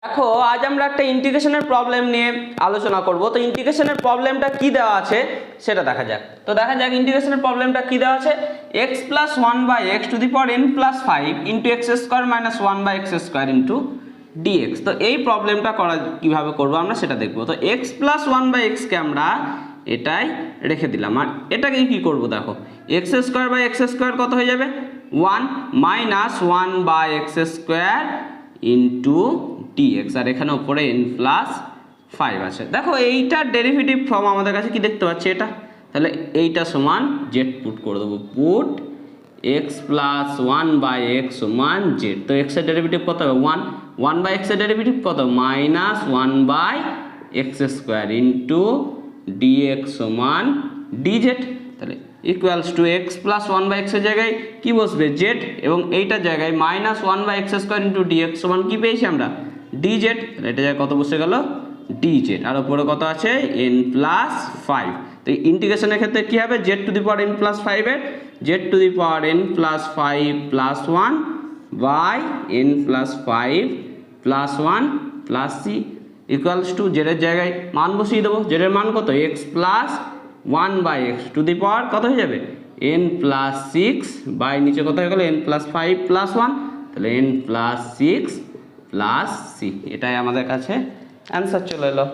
দেখো আজ আমরা একটা ইন্টিগ্রেশনের প্রবলেম নিয়ে আলোচনা করব। তো ইন্টিগ্রেশনের প্রবলেমটা কি দেওয়া আছে সেটা দেখা যাক। তো দেখা যাক ইন্টিগ্রেশনের প্রবলেমটা কি দেওয়া আছে। x + 1/x two the power n + 5 into x square minus 1/x square into dx। তো এই প্রবলেমটা করা কিভাবে করব আমরা সেটা দেখব। তো x + 1/x কে আমরা এটাই রেখে দিলাম, আর এটাকে কি করব দেখো, x square by x square কত হয়ে যাবে 1 minus 1/x square into dx, আর এখানে উপরে n + 5 আছে। দেখো এইটার ডেরিভেটিভ ফর্ম আমাদের কাছে কি দেখতে পাচ্ছি এটা, তাহলে এইটা সমান z পুট করে দেবো, পুট x + 1/x সমান z। তো x এর ডেরিভেটিভ কত হবে 1, 1/x এর ডেরিভেটিভ কত minus 1/x square into dx সমান dz। তাহলে ইকুয়ালস টু x + 1/x এর জায়গায় কি বসবে z, এবং এইটার জায়গায় minus 1/x square into dx সমান কি পেয়েছি আমরা dz। তাহলে এটা জায়গায় কত বসে গেল dz, আর উপরে কত আছে n + 5। তো ইন্টিগ্রেশনের ক্ষেত্রে কি হবে z to the power n + 5 এর z to the power n + 5 + 1 by n + 5 + 1 + c equals to z এর জায়গায় মান বসিয়ে দেবো। z এর মান কত x + 1/x টু দি পাওয়ার কত হয়ে যাবে n + 6 বাই নিচে কত হয়ে গেল n + 5 + 1, তাহলে n + 6 + c। এটাই আমাদের কাছে অ্যান্সার চলে এলো।